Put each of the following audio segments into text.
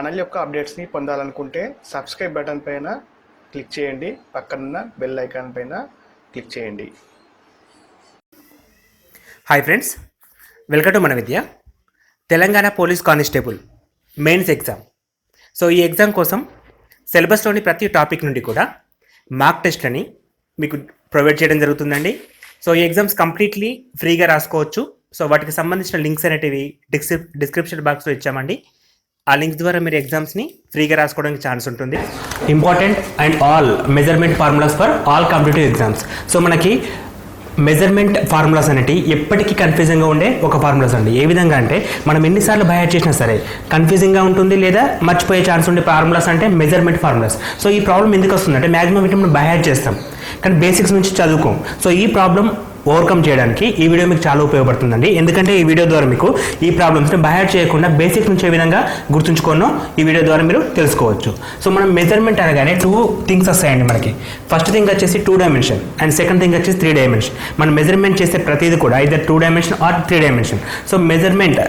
Channel యొక్క అప్డేట్స్ని పొందాలనుకుంటే subscribe button పైన క్లిక్ చేయండి, పక్కనున్న బెల్ ఐకాన్ పైన క్లిక్ చేయండి. హాయ్ ఫ్రెండ్స్, వెల్కమ్ టు మన విద్య. Telangana police constable mains exam. So ఈ ఎగ్జామ్ కోసం సిలబస్లోని ప్రతి టాపిక్ నుండి కూడా మార్క్ టెస్ట్లని మీకు ప్రొవైడ్ చేయడం జరుగుతుందండి. సో ఈ ఎగ్జామ్స్ కంప్లీట్లీ ఫ్రీగా రాసుకోవచ్చు. సో వాటికి సంబంధించిన లింక్స్ అనేటివి డిస్క్రిప్షన్ బాక్స్లో ఇచ్చామండి. ఆ లింక్స్ ద్వారా మీరు ఎగ్జామ్స్ని ఫ్రీగా రాసుకోవడానికి ఛాన్స్ ఉంటుంది. Important and all measurement formulas for all competitive exams. So మనకి మెజర్మెంట్ ఫార్ములాస్ అనేవి ఎప్పటికీ కన్ఫ్యూజింగ్గా ఉండే ఒక ఫార్ములాస్ అండి. ఏ విధంగా అంటే మనం ఎన్నిసార్లు బై హార్ట్ చేసినా సరే కన్ఫ్యూజింగ్గా ఉంటుంది లేదా మర్చిపోయే ఛాన్స్ ఉండే ఫార్ములాస్ అంటే మెజర్మెంట్ ఫార్ములాస్. సో ఈ ప్రాబ్లం ఎందుకు వస్తుందంటే మ్యాక్సిమం వీటిని మనం బై హార్ట్ చేస్తాం కానీ బేసిక్స్ నుంచి చదువుకోం. సో ఈ ప్రాబ్లం ఓవర్కమ్ చేయడానికి ఈ వీడియో మీకు చాలా ఉపయోగపడుతుందండి. ఎందుకంటే ఈ వీడియో ద్వారా మీకు ఈ ప్రాబ్లమ్స్ని బై హార్ట్ చేయకుండా బేసిక్స్ నుంచి ఏ విధంగా గుర్తుంచుకోనో ఈ వీడియో ద్వారా మీరు తెలుసుకోవచ్చు. సో మనం మెజర్మెంట్ అనగానే 2 థింగ్స్ వస్తాయండి మనకి. ఫస్ట్ థింగ్ వచ్చేసి 2 డైమెన్షన్ అండ్ సెకండ్ థింగ్ వచ్చేసి 3 డైమెన్షన్. మనం మెజర్మెంట్ చేసే ప్రతిదీ కూడా either 2 dimension or 3 dimension. So measurement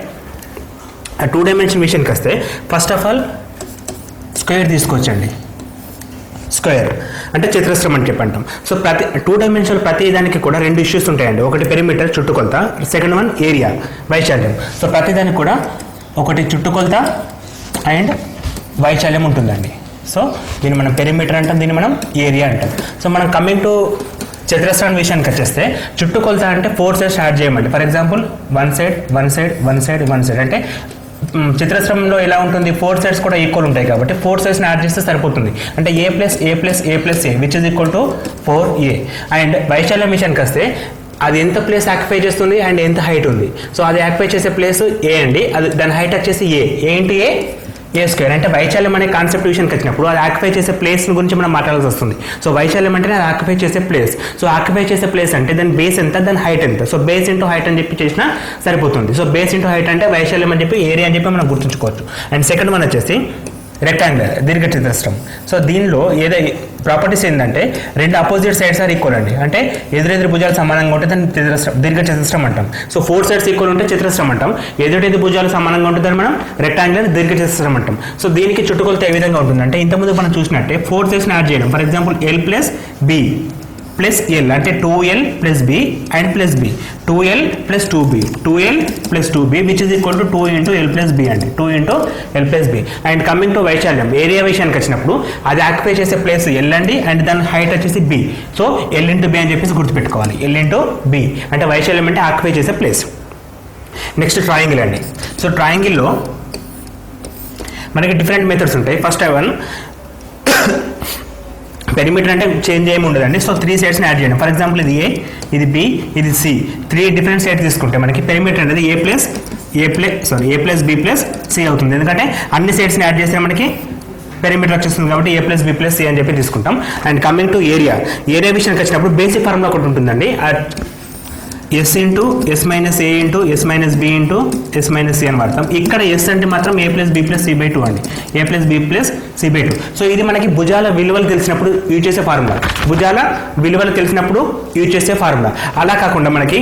2 dimension విషయానికి వస్తే ఫస్ట్ ఆఫ్ ఆల్ స్క్వేర్ తీసుకొచ్చండి. స్క్వేర్ అంటే చతురస్రం అని చెప్పంటాం. సో ప్రతి 2 డైమెన్షన్ ప్రతి దానికి కూడా 2 ఇష్యూస్ ఉంటాయండి. ఒకటి పెరిమీటర్ చుట్టుకొలత, సెకండ్ వన్ ఏరియా వైశాల్యం. సో ప్రతి దానికి కూడా ఒకటి చుట్టుకొలత అండ్ వైశాల్యం ఉంటుందండి. సో దీన్ని మనం పెరిమీటర్ అంటాం, దీన్ని మనం ఏరియా అంటాం. సో మనం కమింగ్ టు చతురస్రం విషయానికి వచ్చేస్తే చుట్టుకొలత అంటే 4 సైడ్స్ యాడ్ చేయమండి. For example 1 side 1 side 1 side 1 side అంటే చతురస్రంలో ఎలా ఉంటుంది 4 సైడ్స్ కూడా ఈక్వల్ ఉంటాయి కాబట్టి 4 సైడ్స్ని యాడ్ చేస్తే సరిపోతుంది. అంటే a plus A plus A plus A which is equal to 4a. And వైశాల్యం విషయానికి వస్తే అది ఎంత ప్లేస్ ఆక్యుపై చేస్తుంది అండ్ ఎంత హైట్ ఉంది. సో అది ఆక్యుపై చేసే ప్లేస్ ఏ అండి, అది దాని హైట్ వచ్చేసి ఏ ఇంటూ ఏ స్క్వేర్. అంటే వైశాల్యం అనే కాన్సెప్ట్ విషయానికి వచ్చినప్పుడు అది ఆక్యుపై చేసే ప్లేస్ గురించి మనం మాట్లాడాల్సి వస్తుంది. సో వైశాల్యం అంటే అది ఆక్యుపై చేసే ప్లేస్. సో ఆక్యుపై చేసే ప్లేస్ అంటే దాని బేస్ ఎంత, దాని హైట్ ఎంత. సో బేస్ ఇంటూ హైట్ అని చెప్పి చేసినా సరిపోతుంది. సో బేస్ ఇంటూ హైట్ అంటే వైశాల్యం అని చెప్పి ఏరియా అని చెప్పి మనం గుర్తుంచుకోవచ్చు. అండ్ సెకండ్ వన్ వచ్చేసి రెక్టాంగులర్ దీర్ఘ చతురస్రం. సో దీనిలో ప్రాపర్టీస్ ఏంటంటే 2 అపోజిట్ సైడ్స్ ఆర్ ఈక్వల్ అండి. అంటే ఎదురెదురు భుజాలు సమానంగా ఉంటే దాన్ని దీర్ఘ చతురస్రం అంటాం. సో 4 సైడ్స్ ఈక్వల్ ఉంటే చతురస్రం అంటాం. ఎదురెదురు భుజాలు సమానంగా ఉంటే దాన్ని మనం రెక్టాంగులర్ దీర్ఘ చతురస్రం అంటాం. సో దీనికి చుట్టుకొలత ఏ విధంగా ఉంటుందంటే ఇంతకుముందు మనం చూసినట్టే 4 సైడ్స్ని యాడ్ చేయడం. For example L plus B plus L అంటే 2L plus B and plus B 2L plus 2B 2L plus 2B which is equal to 2 into L plus B అండి 2 into L plus B. And coming to వైశాల్యం area విషయానికి వచ్చినప్పుడు అది occupy చేసే place L అండి and దాని height వచ్చేసి B. So L into B అని చెప్పేసి గుర్తుపెట్టుకోవాలి. ఎల్ ఇంటూ బి అంటే వైశాల్యం అంటే ఆక్యుపై చేసే ప్లేస్. నెక్స్ట్ ట్రయాంగిల్ అండి. సో ట్రయాంగిల్లో మనకి డిఫరెంట్ మెథడ్స్ ఉంటాయి. ఫస్ట్ వన్ పెరిమీటర్ అంటే చేంజ్ ఏమి ఉండదండి. సో 3 సైడ్స్ని యాడ్ చేయండి. ఫర్ ఎగ్జాంపుల్ ఇది ఏ, ఇది బి, ఇది సి. 3 డిఫరెంట్ సైడ్స్ తీసుకుంటే మనకి పెరిమీటర్ అనేది ఏ ప్లస్ బి ప్లస్ సి అవుతుంది. ఎందుకంటే అన్ని సైడ్స్ని యాడ్ చేస్తే మనకి పెరిమీటర్ వచ్చేస్తుంది కాబట్టి A plus B plus C అని చెప్పి తీసుకుంటాం. అండ్ కమింగ్ టు ఏరియా విషయానికి వచ్చినప్పుడు బేసిక్ ఫార్ములా ఒకటి ఉంటుందండి. S into S minus A into S minus B into S minus C అని వాడతాం. ఇక్కడ ఎస్ అంటే మాత్రం A plus B plus C by 2 అండి. A plus B plus C by 2. So ఇది మనకి భుజాల విలువలు తెలిసినప్పుడు యూజ్ చేసే ఫార్ములా. భుజాల విలువలు తెలిసినప్పుడు యూజ్ చేసే ఫార్ములా. అలా కాకుండా మనకి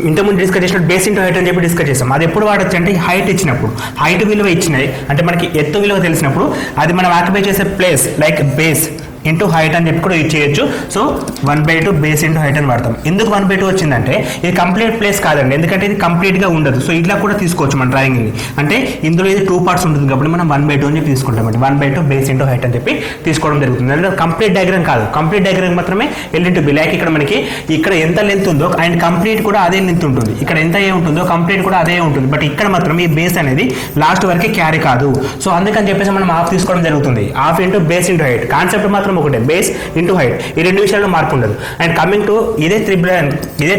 ఇంతకుముందు డిస్కస్ చేసినప్పుడు బేస్ ఇంటూ హైట్ అని చెప్పి డిస్కస్ చేస్తాం. అది ఎప్పుడు వాడచ్చు అంటే హైట్ ఇచ్చినప్పుడు, హైట్ విలువ ఇచ్చినాయి అంటే మనకి ఎత్తు విలువ తెలిసినప్పుడు అది మనం ఆక్యుపై చేసే place like base into height అని చెప్పి కూడా యూజ్ చేయొచ్చు. సో 1/2 బేస్ ఇంటూ హైట్ అని వాడతాం. ఎందుకు 1/2 వచ్చిందంటే ఇది కంప్లీట్ ప్లేస్ కాదండి, ఎందుకంటే ఇది కంప్లీట్గా ఉండదు. సో ఇట్లా కూడా తీసుకోవచ్చు మన డ్రాయింగ్ని. అంటే ఇందులో ఇది 2 పార్ట్స్ ఉంటుంది కాబట్టి మనం 1/2 అని చెప్పి తీసుకుంటామండి. 1/2 బేస్ ఇంటూ హైట్ అని చెప్పి తీసుకోవడం జరుగుతుంది. అంటే కంప్లీట్ డయాగ్రామ్ కాదు, కంప్లీట్ డయాగ్రామ్ మాత్రమే L ఇంటూ బి. లైక్ ఇక్కడ మనకి ఇక్కడ ఎంత లెంత్ ఉందో అండ్ కంప్లీట్ కూడా అదే లెంత్ ఉంటుంది. ఇక్కడ ఎంత ఏ ఉంటుందో కంప్లీట్ కూడా అదే ఉంటుంది. బట్ ఇక్కడ మాత్రం ఈ బేస్ అనేది లాస్ట్ వరకు క్యారీ కాదు. సో అందుకని చెప్పేసి మనం హాఫ్ తీసుకోవడం జరుగుతుంది. Half into base into height. Concept మాత్రం ఒకటే, బేస్ ఇంటూ హైట్. ఈ 2 విషయాల్లో మార్పు ఉండదు. అండ్ కమింగ్ టు ఇదే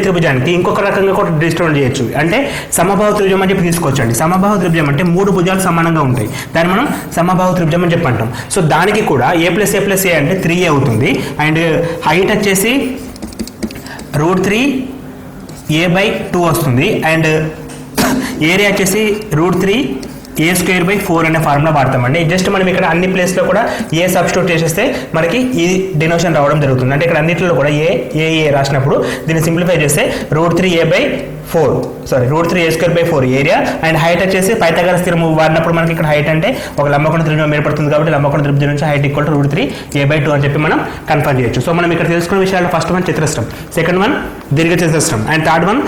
త్రిభుజానికి ఇంకొక రకంగా కూడా డిస్ట్రిబ్యూట్ చేయొచ్చు. అంటే సమబాహు త్రిభుజం అని చెప్పి తీసుకోవచ్చండి. సమబాహు త్రిభుజం అంటే 3 భుజాలు సమానంగా ఉంటాయి, దాన్ని మనం సమబాహు త్రిభుజం అని చెప్పి అంటాం. సో దానికి కూడా ఏ ప్లస్ ఏ అంటే 3a అవుతుంది. అండ్ హైట్ వచ్చేసి √3a/2 వస్తుంది. అండ్ ఏరియా వచ్చేసి √3 a²/4 అనే ఫార్ములా వాడతామండి. జస్ట్ మనం ఇక్కడ అన్ని ప్లేస్లో కూడా ఏ సబ్స్టిట్యూట్ చేసేస్తే మనకి ఈ డినోషన్ రావడం జరుగుతుంది. అంటే ఇక్కడ అన్నింటిలో కూడా ఏ రాసినప్పుడు దీన్ని సింప్లిఫై చేస్తే √3a/4 ఏరియా అండ్ హైట్ వచ్చేసి పైథాగరస్ థియరం వాడినప్పుడు మనకి ఇక్కడ హైట్ అంటే ఒక లంబకోణ త్రిభుజం ఏర్పడుతుంది కాబట్టి లంబకోణ త్రిభుజం నుంచి హైట్ ఈక్వల్ టు √3a/2 అని చెప్పి మనం కన్ఫర్మ్ చేయొచ్చు. సో మనం ఇక్కడ తెలుసుకున్న విషయాలు ఫస్ట్ వన్ చతురస్రం, సెకండ్ వన్ దీర్ఘ చతురస్రం అండ్ థర్డ్ వన్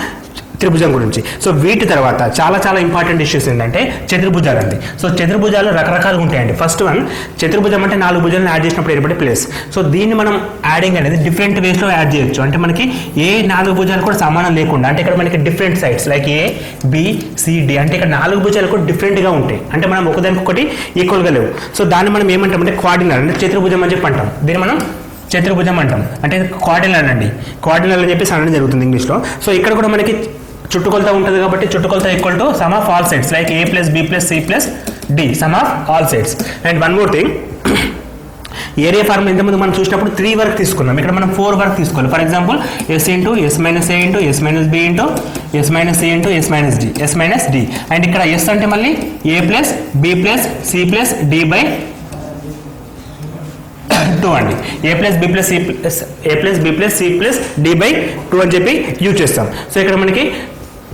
త్రిభుజం గురించి. సో వీటి తర్వాత చాలా చాలా ఇంపార్టెంట్ ఇష్యూస్ ఏంటంటే చతుర్భుజాలు అండి. సో చతుర్భుజాలు రకరకాలుగా ఉంటాయండి. ఫస్ట్ వన్ చతుర్భుజం అంటే 4 భుజాలను యాడ్ చేసినప్పుడు ఏర్పడే ప్లేస్. సో దీన్ని మనం యాడింగ్ అనేది డిఫరెంట్ వేస్లో యాడ్ చేయొచ్చు. అంటే మనకి ఏ 4 భుజాలు కూడా సమానం లేకుండా అంటే ఇక్కడ మనకి డిఫరెంట్ సైడ్స్ లైక్ ABCD అంటే ఇక్కడ 4 భుజాలు కూడా డిఫరెంట్గా ఉంటాయి. అంటే మనం ఒకదానికొకటి ఈక్వల్గా లేవు. సో దాన్ని మనం ఏమంటామంటే క్వాడ్రినల్ అంటే చతుర్భుజం అని చెప్పి అంటాం. దీన్ని మనం చతుర్భుజం అంటాం. అంటే క్వాడ్రినల్ అండి, క్వాడ్రినల్ అని చెప్పి అనడం జరుగుతుంది ఇంగ్లీష్లో. సో ఇక్కడ కూడా మనకి చుట్టుకొలత ఉంటుంది కాబట్టి చుట్టుకొలత equal to some of all sides like A+B+C+D some of all sides. And one more thing, area formula ఇంతకుముందు మనం చూసినప్పుడు 3 వరకు తీసుకున్నాం, ఇక్కడ మనం 4 వరకు తీసుకోవాలి. For example S × S - A × S - B × S - C × S - D and ఇక్కడ S అంటే మళ్ళీ A+B+C+D/2 అండి. A+B+C+D/2 అని చెప్పి యూజ్ చేస్తాం. సో ఇక్కడ మనకి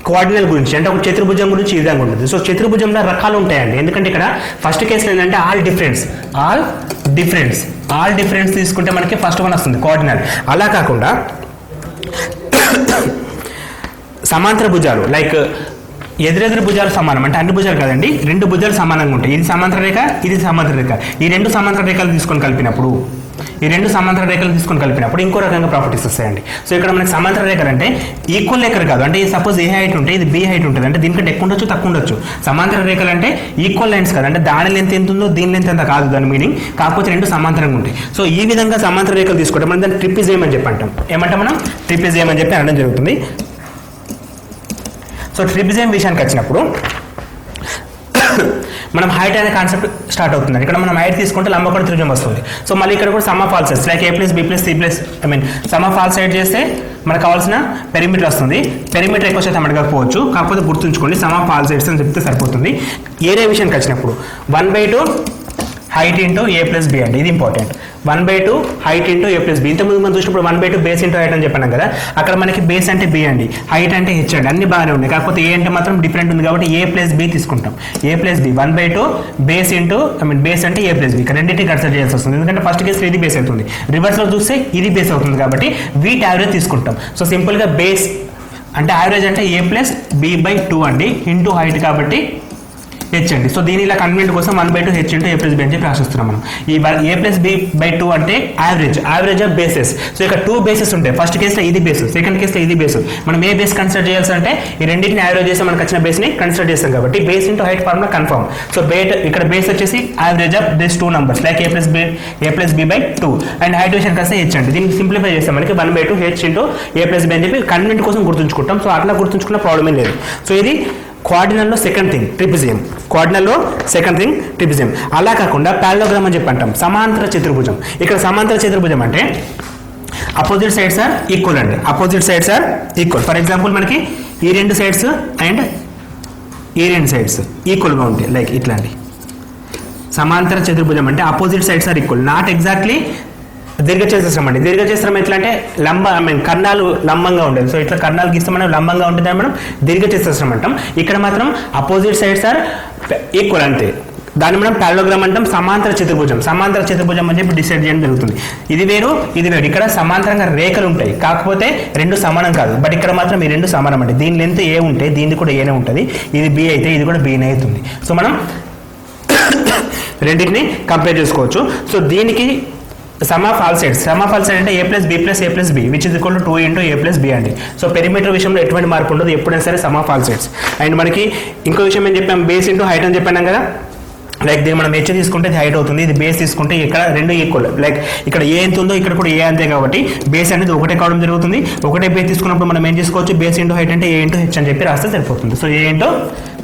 కోఆర్డినల్ గురించి అంటే ఒక చతుర్భుజం గురించి ఈ విధంగా ఉంటుంది. సో చతుర్భుజంలో రకాలు ఉంటాయండి. ఎందుకంటే ఇక్కడ ఫస్ట్ కేసులో ఏంటంటే ఆల్ డిఫరెన్స్ తీసుకుంటే మనకి ఫస్ట్ వన్ వస్తుంది కోఆర్డినల్. అలా కాకుండా సమాంతర భుజాలు లైక్ ఎదురెదురు భుజాలు సమానం అంటే అన్ని భుజాలు కాదండి, 2 భుజాలు సమానంగా ఉంటాయి. ఇది సమాంతర రేఖ, ఇది సమాంతర రేఖ. ఈ 2 సమాంతర రేఖలు తీసుకొని కలిపినప్పుడు ఇంకో రకంగా ప్రాపర్టీస్ వస్తాయండి. సో ఇక్కడ మనకి సమాంతర రేఖలు అంటే ఈక్వల్ రేఖలు కాదు. అంటే సపోజ్ ఏ హైట్ ఉంటే ఇది బి హైట్ ఉంటుంది, అంటే దీనికంటే ఎక్కువ ఉండొచ్చు తక్కువ ఉండొచ్చు. సమాంతర రేఖలు అంటే ఈక్వల్ లైన్స్ కాదు, అంటే దాని లెంత్ ఎంత ఉందో దీని లెంత్ ఎంత కాదు దాని మీనింగ్, కాకపోతే 2 సమాంతరంగా ఉంటాయి. సో ఈ విధంగా సమాంతర రేఖలు తీసుకుంటే మనం దాన్ని ట్రిపిజియం అని చెప్పి అంటాం. ఏమంటాం మనం? ట్రిపిజియం అని చెప్పి అనడం జరుగుతుంది. సో ట్రిపిజియం విషయానికి వచ్చినప్పుడు మనం హైట్ అనే కాన్సెప్ట్ స్టార్ట్ అవుతుంది. ఇక్కడ మనం హైట్ తీసుకుంటే లంబకోణ త్రిభుజం వస్తుంది. సో మళ్ళీ ఇక్కడ కూడా some of all sides like A+B+C+ some of all side చేస్తే మనకు కావాల్సిన పెరిమీటర్ వస్తుంది. పెరిమీటర్ ఎక్కువ శాతం అడగకపోవచ్చు, కాకపోతే గుర్తుంచుకోండి సమ్ ఆఫ్ ఆల్ సైడ్స్ అని చెప్తే సరిపోతుంది. ఏరియా విషయానికి వచ్చినప్పుడు 1/2 హైట్ ఇంటూ A+B అండి, ఇది ఇంపార్టెంట్. 1/2 height into A+B. ఇంతకుముందు మనం చూసినప్పుడు 1/2 బేస్ ఇంటూ హైట్ అని చెప్పాను కదా, అక్కడ మనకి బేస్ అంటే B అండి, హైట్ అంటే H అండి, అన్ని బాగానే ఉన్నాయి. కాకపోతే A అంటే మాత్రం డిఫరెంట్ ఉంది కాబట్టి A+B తీసుకుంటాం. A+B 1/2 బేస్ ఇంటూ బేస్ అంటే A+B. ఇక్కడ రెండింటిని కన్సిడర్ చేయాల్సి వస్తుంది, ఎందుకంటే ఫస్ట్ కేసులో ఇది బేస్ అవుతుంది, రివర్స్లో చూస్తే ఇది బేస్ అవుతుంది కాబట్టి వీటి యావరేజ్ తీసుకుంటాం. సో సింపుల్గా బేస్ అంటే యావరేజ్ అంటే A+B/2 అండి ఇంటూ హైట్ కాబట్టి H అండి. సో దీని ఇలా కన్వీనియంట్ కోసం 1/2 H ఇంటూ A+B అని చెప్పి రాసిస్తున్నాం మనం. ఈ A+B/2 అంటే యావరేజ్ ఆఫ్ బేసెస్. సో ఇక్కడ 2 బేసెస్ ఉంటాయి. ఫస్ట్ కేసులో ఇది బేస్, సెకండ్ కేసులో ఇది బేస్. మనం ఏ బేస్ కన్సిడర్ చేయాల్సి అంటే ఈ రెండింటిని యావరేజ్ చేస్తే మనకు వచ్చిన బేస్ని కన్సిడర్ చేస్తాం కాబట్టి base into height formula confirm. So ఇక్కడ బేస్ వచ్చేసి average of this 2 numbers like A+B/2 and height విషయానికి వస్తే H అండి. దీన్ని సింప్లిఫై చేస్తాం మనకి 1/2 H ఇంటూ A+B అని చెప్పి కన్వీనియంట్ కోసం గుర్తుంచుకుంటాం. సో అట్లా గుర్తుంచుకున్న ప్రాబ్లమే లేదు. సో ఇది క్వాడ్రినల్లో సెకండ్ థింగ్ ట్రిపిజియం. అలా కాకుండా పారలోగ్రామ్ అని చెప్పి అంటాం, సమాంతర చతుర్భుజం. ఇక్కడ సమాంతర చతుర్భుజం అంటే అపోజిట్ సైడ్స్ ఆర్ ఈక్వల్ అండి, ఫర్ ఎగ్జాంపుల్ మనకి ఈ 2 సైడ్స్ అండ్ ఈ 2 సైడ్స్ ఈక్వల్గా ఉంటాయి లైక్ ఇట్లాంటి. సమాంతర చతుర్భుజం అంటే opposite sides are equal, not exactly దీర్ఘచతురస్రం అండి. దీర్ఘచతురస్రం ఎట్లా అంటే కర్ణాలు లంబంగా ఉండేది. సో ఇట్లా కర్ణాలు గీస్తే మనం లంబంగా ఉంటుంది మనం దీర్ఘచతురస్రం అంటాం. ఇక్కడ మాత్రం అపోజిట్ సైడ్స్ ఆర్ ఈక్వల్ అంతే, దాన్ని మనం పారలోగ్రామ్ అంటాం. సమాంతర చతుర్భుజం అని చెప్పి డిసైడ్ చేయడం జరుగుతుంది. ఇది వేరు. ఇక్కడ సమాంతరంగా రేఖలు ఉంటాయి, కాకపోతే 2 సమానం కాదు. బట్ ఇక్కడ మాత్రం ఈ 2 సమానం అండి. దీని లెంత్ ఏ ఉంటే దీనికి కూడా ఏనే ఉంటుంది. ఇది B అయితే ఇది కూడా Bనే అవుతుంది. సో మనం రెండింటిని కంపేర్ చేసుకోవచ్చు. సో దీనికి సమ్ ఆఫ్ ఆల్ సైడ్స్ అంటే A+B+A+B which is equal to 2 into A+B అండి. సో పెరిమీటర్ విషయంలో ఎటువంటి మార్పు ఉండదు, ఎప్పుడైనా సరే some of all sides. And మనకి ఇంకో విషయం ఏం చెప్పాం, బేస్ ఇంటూ హైట్ అని చెప్పాను కదా. లైక్ దీన్ని మనం H తీసుకుంటే ఇది హైట్ అవుతుంది, ఇది బేస్ తీసుకుంటే ఇక్కడ 2 ఈక్వల్. లైక్ ఇక్కడ ఏ ఎంత ఉందో ఇక్కడ కూడా ఏ అంతే కాబట్టి బేస్ అనేది ఒకటే కావడం జరుగుతుంది. ఒకటే బేస్ తీసుకున్నప్పుడు మనం ఏం చేసుకోవచ్చు, బేస్ ఇంటూ హైట్ అంటే A ఇంటూ H అని చెప్పి రాస్తే సరిపోతుంది. So A into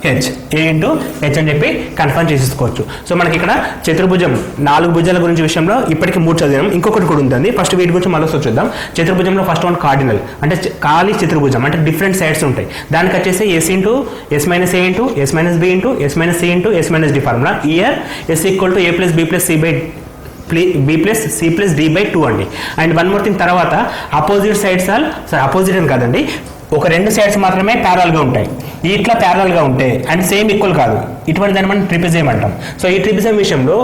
H, A into H అని చెప్పి కన్ఫర్మ్ చేసేసుకోవచ్చు. సో మనకి ఇక్కడ చతుర్భుజం 4 భుజాల గురించి విషయంలో ఇప్పటికీ 3 చదివాం. ఇంకొకటి కూడా ఉంటుంది, ఫస్ట్ వీటి గురించి మళ్ళీ చూద్దాం. చతుర్భుజంలో ఫస్ట్ వన్ కార్డినల్ అంటే ఖాళీ చతుర్భుజం అంటే డిఫరెంట్ సైడ్స్ ఉంటాయి. దానికి వచ్చేసి S into S minus A into S minus B into S minus C into S minus D formula. ఇయర్ S equal to A plus B plus C by B plus C plus D by 2 అండి. And one more thing, తర్వాత opposite sides opposite అని కాదండి, ఒక 2 sides మాత్రమే ప్యారల్గా ఉంటాయి. ఇట్లా ప్యారల్గా ఉంటే అండ్ సేమ్ ఈక్వల్ కాదు, ఇటువంటి దాన్ని మనం ట్రిపిజం అంటాం. సో ఈ ట్రిపిజం విషయంలో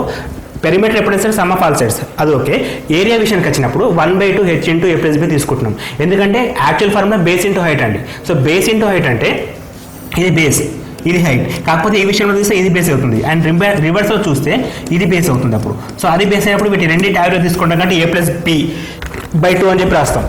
పెరిమీటర్ ఎప్పుడైనా సరే సమ్ ఆఫ్ ఆల్ సైడ్స్ అది ఓకే. ఏరియా విషయానికి వచ్చినప్పుడు 1/2 హెచ్ ఇంటూ ఏ ప్లస్ బి తీసుకుంటున్నాం. ఎందుకంటే actual formula base into height అండి. సో బేస్ ఇంటూ హైట్ అంటే ఇది బేస్, ఇది హైట్, కాకపోతే ఈ విషయంలో చూస్తే ఇది బేస్ అవుతుంది. అండ్ రివర్స్లో చూస్తే ఇది బేస్ అవుతుంది. అప్పుడు సో అది బేస్ అయినప్పుడు వీటి రెండింటి యావరేజ్ తీసుకుంటాం అంటే ఏ ప్లస్ బి బై 2 అని చెప్పి రాస్తాం.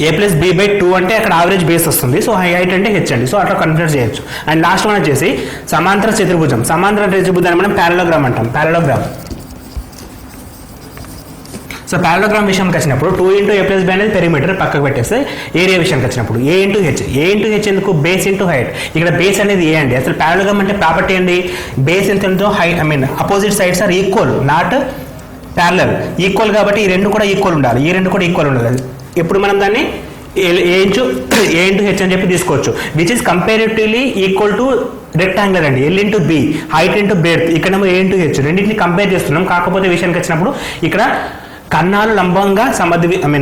ఏ ప్లస్ బి బై 2 అంటే అక్కడ యావరేజ్ బేస్ వస్తుంది. సో హైట్ అంటే హెచ్ అండి. సో అట్లా కన్సిడర్ చేయొచ్చు. అండ్ లాస్ట్ వన్ వచ్చేసి సమాంతర చతుర్భుజం. సమాంతర చతుర్భుజాన్ని మనం ప్యారలోగ్రామ్ అంటాం. ప్యారలోగ్రామ్. సో ప్యారలోగ్రామ్ విషయానికి వచ్చినప్పుడు 2 ఇంటూ ఏ ప్లస్ బి అనేది పెరిమీటర్ పక్కకు పెట్టేస్తే, ఏరియా విషయానికి వచ్చినప్పుడు ఏ ఇంటూ హెచ్. ఏ ఇంటూ హెచ్ ఎందుకు? Base into height. ఇక్కడ బేస్ అనేది ఏ అండి. అసలు ప్యారలోగ్రామ్ అంటే ప్రాపర్టీ అండి, బేస్ ఎంతో height opposite sides are equal, not parallel. Equal కాబట్టి ఈ రెండు కూడా ఈక్వల్ ఉండాలి, ఈ రెండు కూడా ఈక్వల్ ఉండాలి. ఇప్పుడు మనం దాన్ని ఏ ఇంటూ హెచ్ అని చెప్పి తీసుకోవచ్చు, which is comparatively equal to rectangular అండి. L into B, height into breadth, ఇక్కడేమో ఏ ఇంటూ హెచ్. రెండింటిని కంపేర్ చేస్తున్నాం. కాకపోతే విషయానికి వచ్చినప్పుడు ఇక్కడ కన్నాలు లంబంగా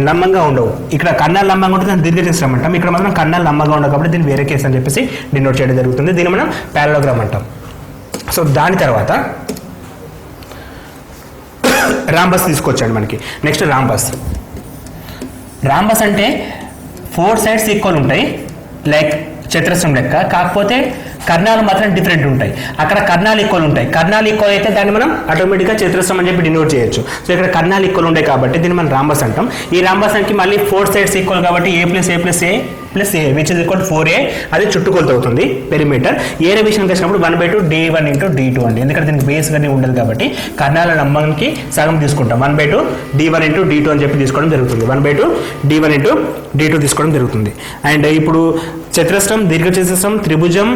లంబంగా ఉండవు. ఇక్కడ కన్నాలు లంబంగా ఉంటుంది, దాన్ని దీర్ఘచతురం అంటాం. ఇక్కడ మాత్రం కన్నాలు లంబంగా ఉండవు కాబట్టి దీన్ని వేరే కేసు అని చెప్పేసి డినోట్ చేయడం జరుగుతుంది. దీన్ని మనం ప్యారలోగ్రామ్ అంటాం. సో దాని తర్వాత రాంబస్ తీసుకొచ్చాడు మనకి. Next rhombus. రాంబస్ అంటే 4 సైడ్స్ ఈక్వల్ ఉంటాయి లైక్ చతురస్రం లెక్క, కాకపోతే కర్ణాలు మాత్రం డిఫరెంట్ ఉంటాయి. అక్కడ కర్ణాలు ఈక్వల్ ఉంటాయి. కర్ణాలు ఈక్వల్ అయితే దాన్ని మనం ఆటోమేటిక్గా చతురస్రం అని చెప్పి డినోట్ చేయొచ్చు. సో ఇక్కడ కర్ణాలు ఈక్వల్ ఉంటాయి కాబట్టి దీన్ని మనం రాంబస్ అంటాం. ఈ రాంబస్ అంటే మళ్ళీ 4 సైడ్స్ ఈక్వల్ కాబట్టి A plus A which is equal 4a, అది చుట్టుకొలత అవుతుంది పెరిమీటర్. ఏరియా విషయానికి వచ్చినప్పుడు 1/2 d1 ఇంటూ d2 అండి. ఎందుకంటే దీనికి బేస్ గానే ఉండదు కాబట్టి కర్ణాల లంబంకి సగం తీసుకుంటాం. 1/2 d1 ఇంటూ d2 అని చెప్పి తీసుకోవడం జరుగుతుంది. 1/2 d1 ఇంటూ d2 తీసుకోవడం జరుగుతుంది. అండ్ ఇప్పుడు చతురస్రం, దీర్ఘచతురస్రం, త్రిభుజం,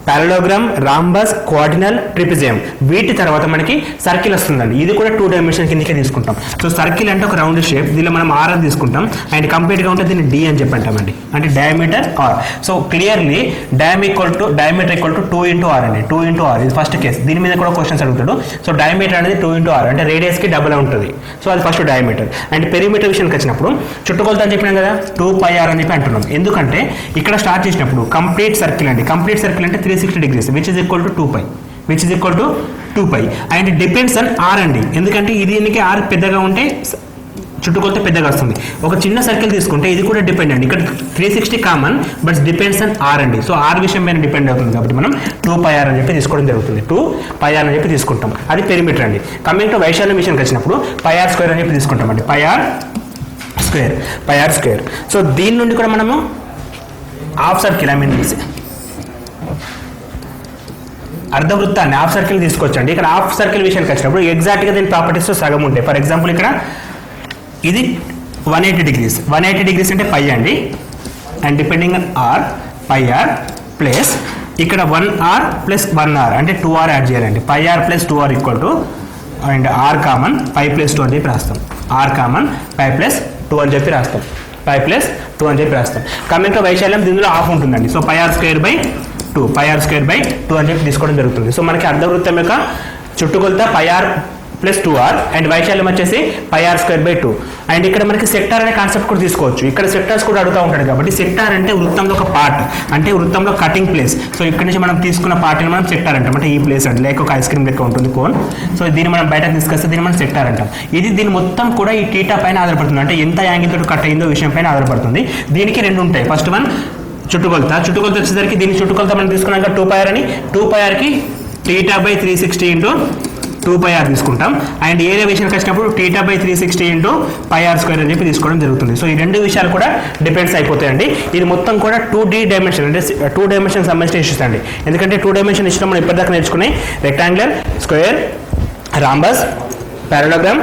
ప్యారలోగ్రామ్, రాంబస్, క్వార్డినల్, ట్రిపిజియం, వీటి తర్వాత మనకి సర్కిల్ వస్తుందండి. ఇది కూడా 2 డైమెన్షన్ కిందకే తీసుకుంటాం. సో సర్కిల్ అంటే ఒక రౌండ్ షేప్, దీనిలో మనం ఆర్ అని తీసుకుంటాం. అండ్ కంప్లీట్గా ఉంటే దీన్ని డి అని చెప్పి అంటామండి, అంటే diameter R. So clearly diameter equal to 2 into R అండి. 2 ఇంటూ ఆర్ ఇది ఫస్ట్ కేసు. దీని మీద కూడా క్వశ్చన్స్ అడుగుతాడు. సో డయామీటర్ అనేది 2 ఇంటూ ఆర్ అంటే రేడియస్కి డబుల్ ఉంటుంది. సో అది ఫస్ట్ డయామీటర్. అండ్ పెరిమీటర్ విషయానికి వచ్చినప్పుడు చుట్టుకొలత అని చెప్పినాం కదా, 2πr అని చెప్పి అంటున్నాం. ఎందుకంటే ఇక్కడ స్టార్ట్ చేసినప్పుడు కంప్లీట్ సర్కిల్ అండి. కంప్లీట్ సర్కిల్ అంటే 360 degrees, which is equal to 2π. And depends on R అండి. ఎందుకంటే దీనికి ఆర్ పెద్దగా ఉంటే చుట్టుకొలత పెద్దగా వస్తుంది. ఒక చిన్న సర్కిల్ తీసుకుంటే ఇది కూడా డిపెండ్ అండి. ఇక్కడ 360 common, but depends on R అండి. సో ఆర్ విషయం మీద డిపెండ్ అవుతుంది కాబట్టి మనం 2πr అని చెప్పి తీసుకోవడం జరుగుతుంది. 2πr అని చెప్పి తీసుకుంటాం. అది పెరిమీటర్ అండి. కమింగ్ టు వైశాల్యం విషయానికి వచ్చినప్పుడు πr స్క్వేర్ అని చెప్పి తీసుకుంటాం అండి. πr square. సో దీని నుండి కూడా మనము హాఫ్ సర్కిల్ అర్ధవృత్తాన్ని హాఫ్ సర్కిల్ తీసుకొచ్చండి. ఇక్కడ హాఫ్ సర్కిల్ విషయానికి వచ్చినప్పుడు ఎగ్జాక్ట్గా దీని ప్రాపర్టీస్ సగం ఉంటాయి. ఫర్ ఎగ్జాంపుల్ ఇక్కడ ఇది 180 degrees. 180 degrees అంటే π అండి. And depending on R πr plus ఇక్కడ 1r ప్లస్ 1r అంటే 2r యాడ్ చేయాలండి. πr plus 2r equal to and R common π plus 2 అని చెప్పి రాస్తాం. ఆర్ కామన్ π ప్లస్ 2 అని చెప్పి రాస్తాం. π ప్లస్ 2 అని చెప్పి రాస్తాం. కమింగ్ టు వైశాల్యం దీనిలో హాఫ్ ఉంటుందండి. సో πr స్క్వేర్ బై 2 అని చెప్పి తీసుకోవడం జరుగుతుంది. సో మనకి అర్ధవృత్తం యొక్క చుట్టుకొలత πr ప్లస్ 2r అండ్ వైశాల్యం వచ్చేసి πr స్క్వేర్ బై 2. అండ్ ఇక్కడ మనకి సెక్టార్ అనే కాన్సెప్ట్ కూడా తీసుకోవచ్చు. ఇక్కడ సెక్టార్స్ కూడా అడుగుతూ ఉంటాడు కాబట్టి సెక్టార్ అంటే వృత్తంలో ఒక పార్ట్, అంటే వృత్తంలో కటింగ్ ప్లేస్. సో ఇక్కడ నుంచి మనం తీసుకున్న పార్ట్ని మనం సెక్టార్ అంటాం. అంటే ఈ ప్లేస్ అంటే లేక ఒక ఐస్ క్రీమ్ లెక్క ఉంటుంది కోన్. సో దీన్ని మనం బయటకు తీసుకొస్తే దీన్ని మనం సెక్టార్ అంటాం. దీని మొత్తం కూడా ఈ టీటా పైన ఆధారపడుతుంది. అంటే ఎంత యాంగిల్ తోటి కట్ అయిందో విషయం పైన ఆధారపడుతుంది. దీనికి 2 ఉంటాయి. ఫస్ట్ వన్ చుట్టుకొలత వచ్చేసరికి దీని చుట్టుకొలత మనం తీసుకున్నాక 2πr అని 2πrకి θ/360 ఇంటూ 2πr తీసుకుంటాం. అండ్ ఏరియా విషయానికి వచ్చినప్పుడు θ/360 ఇంటూ πr స్క్వేర్ అని చెప్పి తీసుకోవడం జరుగుతుంది. సో ఈ 2 విషయాలు కూడా డిపెండ్స్ అయిపోతాయండి. ఇది మొత్తం కూడా 2D డైమెన్షన్ అంటే 2 డైమెన్షన్ సంబంధించిన ఇష్యూస్ అండి. ఎందుకంటే 2 డైమెన్షన్ ఇష్టం మనం ఇప్పటిదాకా నేర్చుకునే rectangular, square, rhombus, parallelogram,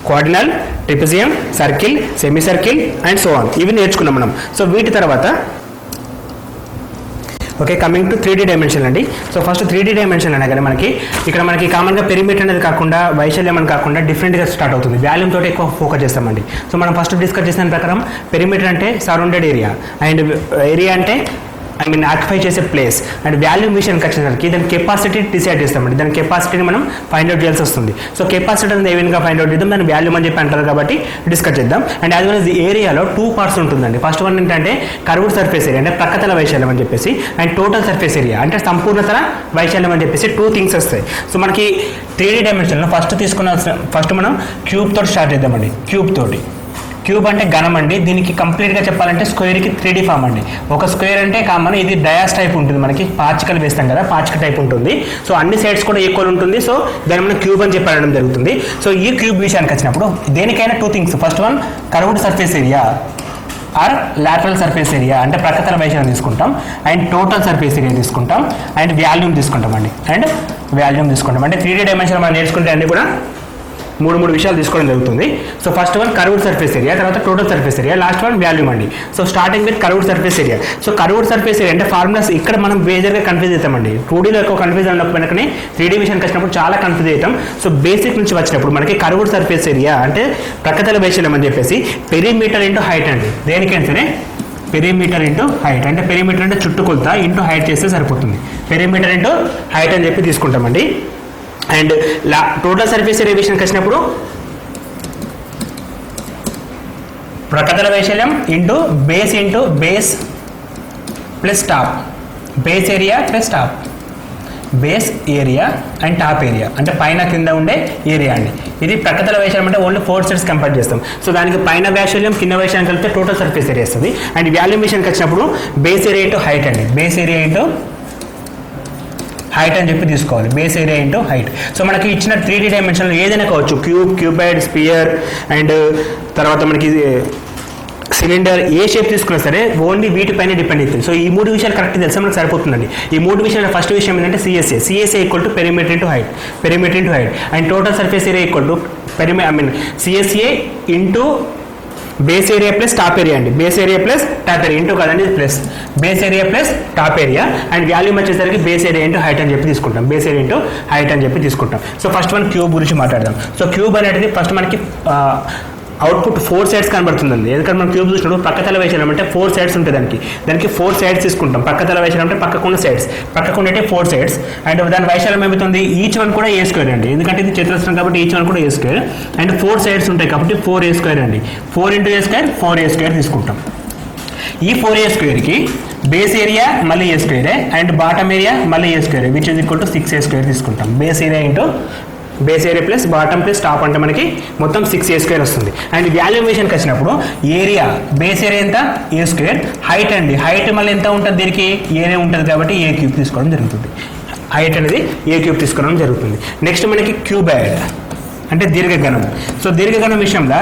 quadrilateral, trapezium, circle, semi circle and so on ఇవి నేర్చుకున్నాం మనం. సో వీటి తర్వాత okay, coming to 3D dimension అండి. సో ఫస్ట్ 3D డైమెన్షన్ అనగానే ఇక్కడ మనకి కామన్గా పెరిమీటర్ అనేది కాకుండా వైశాల్యం అని కాకుండా డిఫరెంట్గా స్టార్ట్ అవుతుంది. వాల్యూమ్ తోటి ఎక్కువ ఫోకస్ చేస్తామండి. సో మనం ఫస్ట్ డిస్కస్ చేసిన ప్రకారం పెరిమీటర్ అంటే సరౌండెడ్ ఏరియా, అండ్ ఏరియా అంటే ఆక్యుపై చేసే ప్లేస్, అండ్ వాల్యూమ్ విషయానికి వచ్చేసరికి దాని కెపాసిటీ డిసైడ్ చేస్తామండి. దాని కెపాసిటీని మనం ఫైండ్ అవుట్ చేయాల్సి వస్తుంది. సో కెపాసిటీ అనేది ఏ విధంగా ఫైండ్ అవుట్ చేద్దాం, దాని వాల్యూమ్ అని చెప్పి అంటారు కాబట్టి డిస్కస్ చేద్దాం. అండ్ యాజ్ వెల్ as ఏరియాలో 2 పార్ట్స్ ఉంటుందండి. ఫస్ట్ వన్ ఏంటంటే కర్వ్డ్ సర్ఫేస్ ఏరియా అంటే ప్రక్కతల వైశాల్యం అని చెప్పేసి, అండ్ టోటల్ సర్ఫేస్ ఏరియా అంటే సంపూర్ణతల వైశాల్యం అని చెప్పేసి 2 థింగ్స్ వస్తాయి. సో మనకి 3D డైమెన్షన్లో ఫస్ట్ మనం క్యూబ్ తోటి స్టార్ట్ చేద్దామండి. క్యూబ్ అంటే ఘనం అండి. దీనికి కంప్లీట్గా చెప్పాలంటే స్క్వేర్కి 3D ఫామ్ అండి. ఒక స్క్వేర్ అంటే కామన్, ఇది డయాస్ టైప్ ఉంటుంది. మనకి పాచికలు వేస్తాం కదా, పాచిక టైప్ ఉంటుంది. సో అన్ని సైడ్స్ కూడా ఈక్వల్ ఉంటుంది. సో దాన్ని మనం క్యూబ్ అని చెప్పడం జరుగుతుంది. సో ఈ క్యూబ్ విషయానికి వచ్చినప్పుడు దేనికైనా 2 things. First one curved surface area or lateral surface area అంటే ప్రక్కతల వైశాల్యం తీసుకుంటాం, అండ్ టోటల్ సర్ఫేస్ ఏరియా తీసుకుంటాం, అండ్ వాల్యూమ్ తీసుకుంటాం అండి. అంటే 3D డైమెన్షన్ మనం నేర్చుకుంటే అన్ని కూడా 3 విషయాలు తీసుకోవడం జరుగుతుంది. So first one curved surface area, తర్వాత total surface area, last one volume అండి. So starting with curved surface area. So curved surface area అంటే ఫార్ములాస్ ఇక్కడ మనం మేజర్గా కన్ఫ్యూజ్ అవుతామండి. 2Dలో ఎక్కువ కన్ఫ్యూజ్ అయినప్పటికీ 3D విషయానికి వచ్చినప్పుడు చాలా కన్ఫ్యూజ్ అవుతాం. సో బేసిక్ నుంచి వచ్చినప్పుడు మనకి కర్వ్డ్ సర్ఫేస్ ఏరియా అంటే ప్రక్కతల వైశాల్యం అని చెప్పేసి పెరిమీటర్ ఇంటూ హైట్ అండి. దేనికైనా సరే పెరిమీటర్ ఇంటూ హైట్ అంటే పెరిమీటర్ అంటే చుట్టుకొలత ఇంటూ హైట్ చేస్తే సరిపోతుంది. పెరిమీటర్ ఇంటూ హైట్ అని చెప్పి తీసుకుంటామండి. అండ్ టోటల్ సర్ఫేస్ ఏరియా విషయానికి వచ్చినప్పుడు ప్రక్కతల వైశాల్యం into base plus top, base area plus top, base area and top area అంటే పైన కింద ఉండే ఏరియా అండి. ఇది ప్రక్కతల వైశాల్యం అంటే ఓన్లీ 4 సైడ్స్ కంపేర్ చేస్తాం. సో దానికి పైన వైశాల్యం కింద వైశాల్యం కలిపితే టోటల్ సర్ఫేస్ ఏరియా వస్తుంది. అండ్ వాల్యూమ్ విషయానికి వచ్చినప్పుడు బేస్ ఏరియా ఇంటూ హైట్ అండి. బేస్ ఏరియా ఇంటూ హైట్ అని చెప్పి తీసుకోవాలి. Base area into height. So మనకి ఇచ్చిన 3D డైమెన్షన్లో ఏదైనా కావచ్చు, క్యూబాయిడ్, స్పియర్, అండ్ తర్వాత మనకి సిలిండర్, ఏ షేప్ తీసుకున్నా సరే ఓన్లీ వీటిపైన డిపెండ్ అవుతుంది. సో ఈ 3 విషయాలు కరెక్ట్ తెలిస్తే మనకు సరిపోతుందండి. ఈ 3 విషయాలు ఫస్ట్ విషయం ఏంటంటే CSA equal to perimeter into height, and total surface area equal to CSA into base area plus top area అండి. Base area plus top area into కదండి plus base area plus top area, and volume వచ్చేసరికి base area into height అని చెప్పి తీసుకుంటాం. So first one cube గురించి మాట్లాడదాం. So cube అనేది first మనకి అవుట్పుట్ 4 సైడ్స్ కనబడుతుందండి. ఎందుకంటే మనం క్యూబ్ చూసినప్పుడు ప్రక్కతల వైశాల్యం అంటే 4 సైడ్స్ ఉంటాయి. దానికి 4 సైడ్స్ తీసుకుంటాం. ప్రక్కతల వైశాల్యం అంటే పక్కకున్న సైడ్స్, పక్కకుండే 4 సైడ్స్, అండ్ దాని వైశాల్యం ఏమవుతుంది, ఈచ్ వన్ కూడా A² అండి. ఎందుకంటే ఇది చతురస్రం కాబట్టి ఈచ్ వన్ కూడా A², అండ్ 4 సైడ్స్ ఉంటాయి కాబట్టి 4A² అండి. 4 × A², 4A² తీసుకుంటాం. ఈ 4A²కి బేస్ ఏరియా మళ్ళీ A², అండ్ బాటమ్ ఏరియా మళ్ళీ A², which is equal to 6A² తీసుకుంటాం. Base area into base area plus bottom plus top అంటే మనకి మొత్తం 6A² వస్తుంది. అండ్ వాల్యూమ్ విషయానికి వచ్చినప్పుడు ఏరియా బేస్ ఏరియా ఎంత A², హైట్ అండి. హైట్ మళ్ళీ ఎంత ఉంటుంది, దీనికి ఏరియా ఉంటుంది కాబట్టి A³ తీసుకోవడం జరుగుతుంది. హైట్ అనేది A³ తీసుకోవడం జరుగుతుంది. నెక్స్ట్ మనకి క్యూబాయిడ్ అంటే దీర్ఘఘనం. సో దీర్ఘఘనం విషయంలో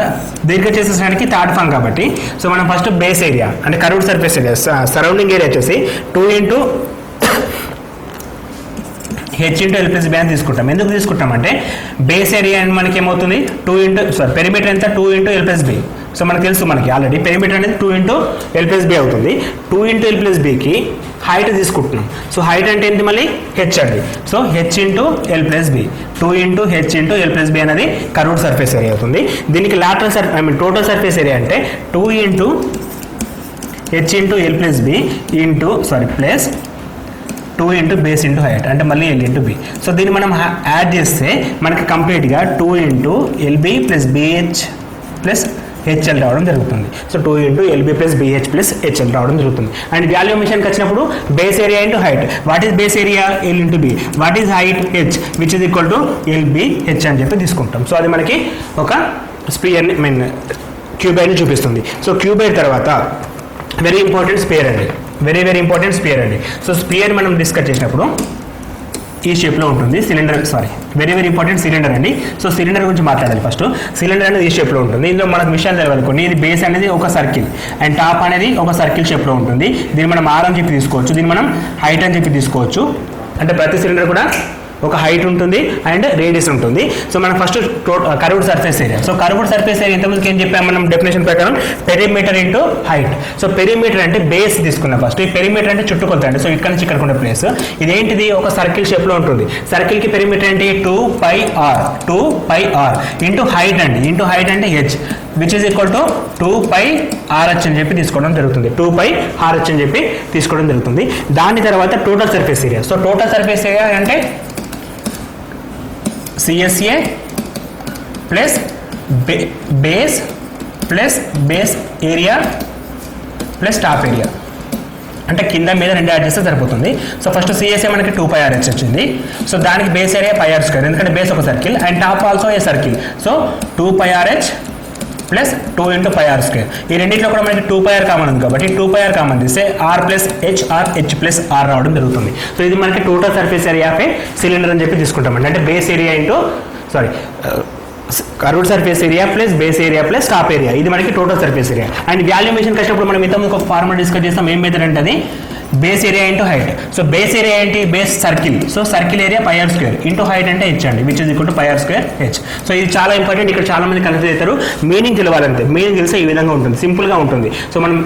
దీర్ఘ చేసేసరికి థర్డ్ ఫామ్ కాబట్టి సో మనం ఫస్ట్ బేస్ ఏరియా అంటే curved surface area surrounding area వచ్చేసి 2 × H × L + B అని తీసుకుంటాం. ఎందుకు తీసుకుంటామంటే బేస్ ఏరియా అండ్ మనకి ఏమవుతుంది పెరిమీటర్ ఎంత 2 × L + B. సో మనకు తెలుసు మనకి ఆల్రెడీ పెరిమీటర్ అనేది 2 × L + B అవుతుంది. 2 × L + Bకి హైట్ తీసుకుంటున్నాం. సో హైట్ అంటే ఏంటి మళ్ళీ H అండి. So H × L + B, 2 × H × L + B అనేది కర్వ్డ్ సర్ఫేస్ ఏరియా అవుతుంది. దీనికి లాటరల్ టోటల్ సర్ఫేస్ ఏరియా అంటే 2 × H × L + B plus 2 × base into height అంటే మళ్ళీ L × B. సో దీన్ని మనం యాడ్ చేస్తే మనకి కంప్లీట్గా 2 × LB + BH + HL రావడం జరుగుతుంది. సో 2 × LB + BH + HL రావడం జరుగుతుంది. అండ్ వాల్యూమ్ విషయానికి వచ్చినప్పుడు base area into height. What is base area L × B, what is height H, which is equal to LBH అని చెప్పి తీసుకుంటాం. సో అది మనకి ఒక స్పియర్ క్యూబాయిడ్ని చూపిస్తుంది. సో క్యూబాయిడ్ తర్వాత వెరీ ఇంపార్టెంట్ స్పియర్ అండి. వెరీ ఇంపార్టెంట్ స్పియర్ అండి. సో స్పియర్ మనం డిస్కస్ చేసినప్పుడు ఈ షేప్లో ఉంటుంది. సిలిండర్ వెరీ ఇంపార్టెంట్ సిలిండర్ అండి. సో సిలిండర్ గురించి మాట్లాడాలి ఫస్ట్. సిలిండర్ అనేది ఈ షేప్లో ఉంటుంది. ఇందులో మనకు విషయాలు తెలియాలనుకోండి, ఇది బేస్ అనేది ఒక సర్కిల్ అండ్ టాప్ అనేది ఒక సర్కిల్ షేప్లో ఉంటుంది. దీన్ని మనం ఆర్ అని చెప్పి తీసుకోవచ్చు, దీన్ని మనం హైట్ అని చెప్పి తీసుకోవచ్చు. అంటే ప్రతి సిలిండర్ కూడా ఒక హైట్ ఉంటుంది అండ్ రేడియస్ ఉంటుంది. సో మనం first curved surface area. So curved surface area ఇంతకుముందుకు ఏం చెప్పాము మనం డెఫినేషన్ ప్రకారం perimeter into height. So perimeter అంటే బేస్ తీసుకున్నాం ఫస్ట్. ఈ పెరిమీటర్ అంటే చుట్టుకొలత అండి. సో ఇక్కడ నుంచి ఇక్కడ ఉన్న ప్లేస్ ఇదేంటిది ఒక సర్కిల్ షేప్ లో ఉంటుంది. సర్కిల్ కి పెరిమీటర్ ఏంటి 2πr ఇంటూ హైట్ అండి. ఇంటూ హైట్ అంటే h which is equal to 2πrh అని చెప్పి తీసుకోవడం జరుగుతుంది. 2πrh అని చెప్పి తీసుకోవడం జరుగుతుంది. దాని తర్వాత total surface area. So total surface area అంటే CSA plus base area plus top area. అంటే కింద మీద రెండు యాడ్ చేస్తే సరిపోతుంది. సో ఫస్ట్ CSA మనకి 2πrh వచ్చింది. సో దానికి బేస్ ఏరియా πr², ఎందుకంటే బేస్ ఒక circle and top also a circle. So 2πrh plus 2 into πr². ఈ రెండింటిలో కూడా మనకి 2πr కామన్ ఉంది కాబట్టి 2πr కామన్ తీస్తే r plus h plus r రావడం జరుగుతుంది. సో ఇది మనకి total surface area of A cylinder అని చెప్పి తీసుకుంటామండి. అంటే base area into curved surface area plus base area plus top area. ఇది మనకి టోటల్ సర్ఫేస్ ఏరియా. అండ్ వాల్యూమేషన్ వచ్చినప్పుడు మనం ఇంత ఒక ఫార్ములా డిస్కస్ చేస్తాం. ఏం మెథడ్ అంటే అది base area into height. So base area ఏంటి base circle. So circle area πr² into height అంటే h అండి which is equal to πr²h. So ఇది చాలా ఇంపార్టెంట్. ఇక్కడ చాలా మంది కన్ఫ్యూజ్ అవుతారు. మీనింగ్ తెలియాలంటే మీనింగ్ తెలిస్తే ఈ విధంగా ఉంటుంది, సింపుల్గా ఉంటుంది. సో మనం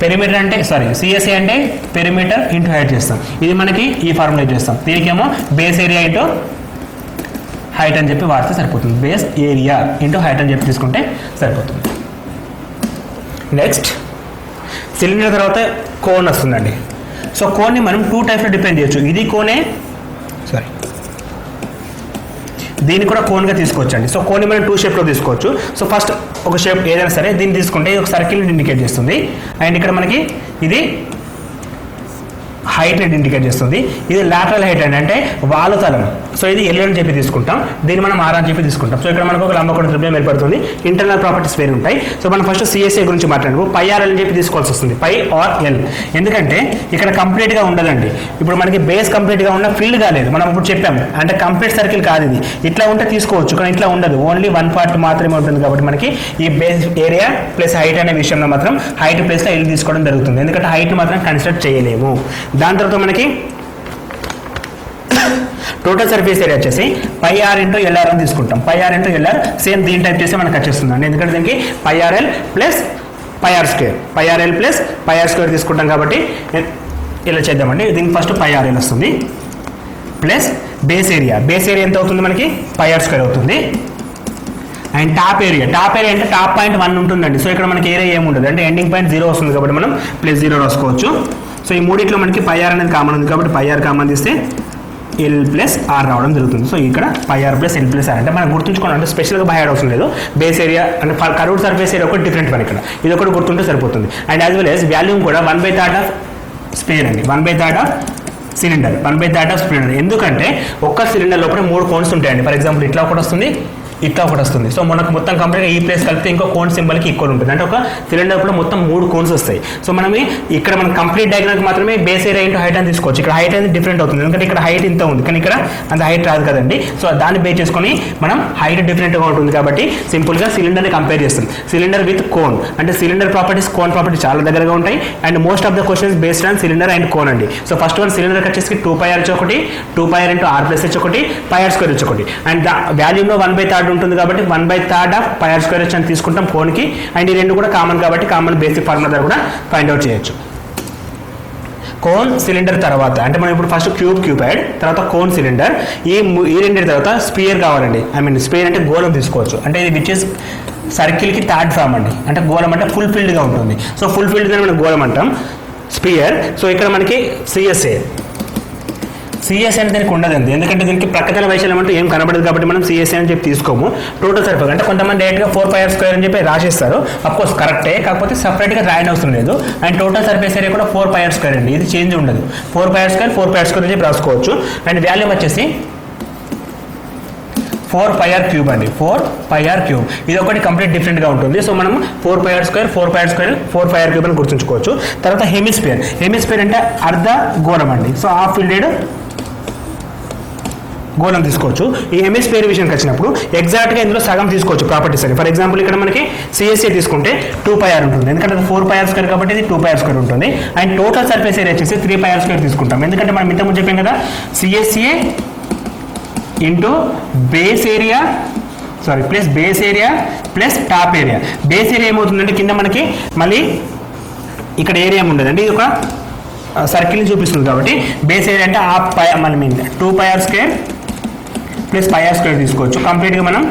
పెరిమీటర్ అంటే CSA అంటే పెరిమీటర్ ఇంటూ హైట్ చేస్తాం. ఇది మనకి ఈ ఫార్ములా చేస్తాం. దీనికేమో బేస్ ఏరియా ఇంటూ హైట్ అని చెప్పి వాడితే సరిపోతుంది. బేస్ ఏరియా ఇంటూ హైట్ అని చెప్పి తీసుకుంటే సరిపోతుంది. నెక్స్ట్ సిలిండర్ తర్వాత కోన్ వస్తుందండి. సో కోన్ని మనం 2 టైప్స్లో డిఫైన్ చేయొచ్చు. ఇది కోనే దీన్ని కూడా కోన్గా తీసుకోవచ్చండి. సో కోన్ని మనం 2 షేప్లో తీసుకోవచ్చు. సో ఫస్ట్ ఒక షేప్ ఏదైనా సరే దీన్ని తీసుకుంటే ఇది ఒక సర్కిల్ని ఇండికేట్ చేస్తుంది. అండ్ ఇక్కడ మనకి ఇది హైట్ని ఇండికేట్ చేస్తుంది. ఇది లాటరల్ హైట్ అంటే వాలుతలం. సో ఇది L అని చెప్పి తీసుకుంటాం. దీన్ని మనం R అని చెప్పి తీసుకుంటాం. సో ఇక్కడ మనకు ఒక లంబకోణ త్రిభుజం ఏర్పడుతుంది. ఇంటర్నల్ ప్రాపర్టీస్ వేరు ఉంటాయి. సో మనం ఫస్ట్ CSA గురించి మాట్లాడుతూ πr అని చెప్పి తీసుకోవాల్సి వస్తుంది. πr/L ఎందుకంటే ఇక్కడ కంప్లీట్గా ఉండదండి. ఇప్పుడు మనకి బేస్ కంప్లీట్గా ఉన్న ఫిల్డ్ కాలేదు. మనం ఇప్పుడు చెప్పాము అంటే కంప్లీట్ సర్కిల్ కాదు ఇది. ఇట్లా ఉంటే తీసుకోవచ్చు కానీ ఇట్లా ఉండదు. ఓన్లీ 1 పార్ట్ మాత్రమే ఉంటుంది కాబట్టి మనకి ఈ బేస్ ఏరియా ప్లస్ హైట్ అనే విషయంలో మాత్రం హైట్ ప్లస్గా L తీసుకోవడం జరుగుతుంది. ఎందుకంటే హైట్ మాత్రం కన్సిడర్ చేయలేము. దాని తర్వాత మనకి టోటల్ సర్ఫేస్ ఏరియా వచ్చేసి πr ఇంటూ LR అని తీసుకుంటాం. πr ఇంటూ LR సేమ్ దీని టైప్ చేస్తే మనకు వచ్చేస్తుందండి. ఎందుకంటే దీనికి πrl plus πr² plus πr² తీసుకుంటాం కాబట్టి ఇలా చేద్దామండి. దీనికి ఫస్ట్ πrl వస్తుంది ప్లస్ బేస్ ఏరియా ఎంత అవుతుంది మనకి πr² అవుతుంది. అండ్ టాప్ ఏరియా అంటే టాప్ పాయింట్ 1 ఉంటుందండి. సో ఇక్కడ మనకి ఏరియా ఏముండదు అంటే ఎండింగ్ పాయింట్ 0 వస్తుంది కాబట్టి మనం ప్లస్ 0 రాసుకోవచ్చు. సో ఈ మూడిట్లో మనకి πr అనేది కామన్ ఉంది కాబట్టి πr కామన్ తీస్తే L ప్లస్ R రావడం జరుగుతుంది. సో ఇక్కడ πr plus L plus R అంటే మనం గుర్తుంచుకోవాలి. అంటే స్పెషల్గా బై అవసరం లేదు. బేస్ ఏరియా అంటే కర్వ్డ్ సర్ఫేస్ ఏరియా ఒకటి డిఫరెంట్ మన ఇక్కడ ఇది ఒకటి గుర్తుంటే సరిపోతుంది. And as well as volume కూడా 1/3 ఆఫ్ స్పేర్ అండి. 1/3 ఆఫ్ సిలిండర్ 1/3 ఆఫ్ సిలిండర్. ఎందుకంటే ఒక్క సిలిండర్ లోపల 3 కోన్స్ ఉంటాయండి. ఫర్ ఎగ్జాంపుల్ ఇట్లా ఒకటి వస్తుంది, ఇట్లా ఒకటి వస్తుంది. సో మనకు మొత్తం కంప్లీట్గా ఈ ప్లేస్ కలిపితే ఇంకో కోన్ సింబల్కి ఈక్వల్ ఉంటుంది. అంటే ఒక సిలిండర్ కూడా మొత్తం 3 కోన్స్ వస్తాయి. సో మనం ఇక్కడ మనం కంప్లీట్ డయాగ్రామ్కి మాత్రమే బేస్ ఏరియా ఇంటూ హైట్ అని తీసుకోవచ్చు. ఇక్కడ హైట్ అనేది డిఫరెంట్ అవుతుంది ఎందుకంటే ఇక్కడ హైట్ ఇంత ఉంది కానీ ఇక్కడ అంత హైట్ రాదు కదండి. సో దాన్ని బేస్ చేసుకొని మనం హైట్ డిఫరెంట్గా ఉంటుంది కాబట్టి సింపుల్గా సిలిండర్ని కంపేర్ చేస్తాం. సిలిండర్ విత్ కోన్ అంటే సిలిండర్ ప్రాపర్టీస్ కోన్ ప్రాపర్టీస్ చాలా దగ్గరగా ఉంటాయి. And most of the questions based on cylinder and cone అండి. సో ఫస్ట్ వన్ సిలిండర్ వచ్చేసి 2πr ఒకటి, 2πr into R plus H ఒకటి, πr² ఒకటి. అండ్ వాల్యూమ్లో 1/3 ఉంటుంది కాబట్టి 1/3 ఆఫ్ πr² అని తీసుకుంటాం కోన్కి. అండ్ ఈ రెండు కూడా కామన్ కాబట్టి కామన్ బేసిక్ ఫార్ములా ద్వారా కూడా ఫైండ్ అవుట్ చేయొచ్చు. కోన్ సిలిండర్ తర్వాత అంటే మనం ఇప్పుడు ఫస్ట్ క్యూబాయిడ్ తర్వాత కోన్ సిలిండర్ ఈ రెండింటి తర్వాత స్పియర్ కావాలండి. స్పియర్ అంటే గోళం తీసుకోవచ్చు. అంటే ఇది విచ్ ఇస్ సర్కిల్కి థర్డ్ ఫామ్ అండి. అంటే గోళం అంటే ఫుల్ ఫిల్డ్గా ఉంటుంది. సో ఫుల్ ఫిల్డ్గా మనం గోళం అంటాం స్పియర్. సో ఇక్కడ మనకి CSA అంటే దీనికి ఉండదండి. ఎందుకంటే దీనికి ప్రక్కతల వైశాల్యం అంటే ఏం కనబడదు కాబట్టి మనం CSA అని చెప్పి తీసుకోము. టోటల్ సర్ఫేస్ అంటే కొంతమంది డైరెక్ట్గా 4πr² అని చెప్పి రాసేస్తారు. అఫ్కోర్స్ కరెక్టే, కాకపోతే సపరేట్గా రాయడం అవసరం లేదు. అండ్ టోటల్ సర్ఫేస్ ఏరియా కూడా 4πr² అండి. ఇది చేంజ్ ఉండదు. 4πr² అని చెప్పి రాసుకోవచ్చు. అండ్ వాల్యూమ్ వచ్చేసి 4πr³ అండి. 4πr³ ఇది ఒకటి కంప్లీట్ డిఫరెంట్గా ఉంటుంది. సో మనం 4πr² అని గుర్తుంచుకోవచ్చు. తర్వాత హెమిస్పియర్ అంటే అర్ధ గోళం అండి. సో హాఫ్ ఫిల్డెడ్ గోళం తీసుకోవచ్చు. ఈ హెమిస్పియర్ విషయానికి వచ్చినప్పుడు ఎగ్జాక్ట్గా ఇందులో సగం తీసుకోవచ్చు ప్రాపర్టీస్ అని. ఫర్ ఎగ్జాంపుల్ ఇక్కడ మనకి CSA తీసుకుంటే 2πr ఉంటుంది ఎందుకంటే 4πr² కాబట్టి ఇది 2πr² ఉంటుంది. అండ్ టోటల్ సర్ఫేస్ ఏరియా వచ్చేసి 3πr² తీసుకుంటాం ఎందుకంటే మనం ఇంతకుముందు చెప్పాం కదా CSA into base area plus base area plus top area. Base area ఏమవుతుందంటే కింద మనకి మళ్ళీ ఇక్కడ ఏరియా ఉండదు అంటే ఇది ఒక సర్కిల్ని చూపిస్తుంది కాబట్టి బేస్ ఏరియా అంటే హాఫ్ పై మన మీన్ 2πr² ప్లస్ πr² తీసుకోవచ్చు. కంప్లీట్గా మనం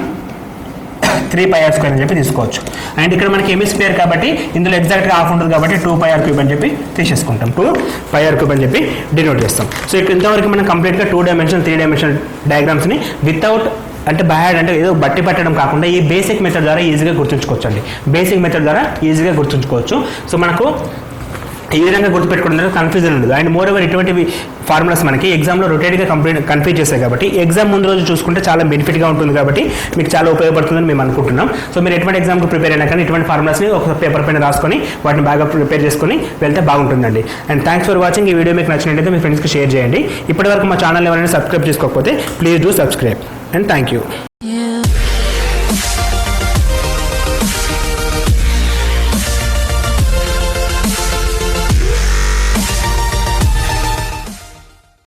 3πr² అని చెప్పి తీసుకోవచ్చు. అండ్ ఇక్కడ మనకి ఎమిస్ఫియర్ కాబట్టి ఇందులో ఎగ్జాక్ట్గా హాఫ్ ఉంటుంది కాబట్టి 2πr³ అని చెప్పి తీసేసుకుంటాం. 2πr³ అని చెప్పి డినోట్ చేస్తాం. సో ఇక్కడ ఇంతవరకు మనం కంప్లీట్గా 2 డైమెన్షన్ 3 డైమెన్షన్ డయాగ్రామ్స్ని వితౌట్ అంటే బయాడ్ అంటే ఏదో బట్టి పెట్టడం కాకుండా ఈ బేసిక్ మెథడ్ ద్వారా ఈజీగా గుర్తుంచుకోవచ్చు అండి. బేసిక్ మెథడ్ ద్వారా ఈజీగా గుర్తుంచుకోవచ్చు. సో మనకు ఈ విధంగా గుర్తుపెట్టుకోవడం కన్ఫ్యూజన్ ఉండదు. అండ్ మోర్ ఓవర్ ఇటువంటి ఫార్ములాస్ మనకి ఎగ్జామ్లో రొటేట్గా కన్ఫ్యూజ్ చేస్తాయి కాబట్టి ఎగ్జామ్ ముందు రోజు చూసుకుంటే చాలా బెనిఫిట్గా ఉంటుంది కాబట్టి మీకు చాలా ఉపయోగపడుతుందని మేము అనుకుంటున్నాం. సో మీరు ఎటువంటి ఎగ్జామ్కి ప్రిపేర్ అయినా కానీ ఇటువంటి ఫార్ములాస్ని ఒక పేపర్ పైన రాసుకొని వాటిని బాగా ప్రిపేర్ చేసుకొని వెళ్తే బాగుంటుందండి. And thanks for watching. ఈ వీడియో మీకు నచ్చినట్లయితే మీ ఫ్రెండ్స్కి షేర్ చేయండి. ఇప్పటివరకు మా ఛానల్ ఎవరైనా సబ్స్క్రైబ్ చేసుకోకపోతే please do subscribe and thank you.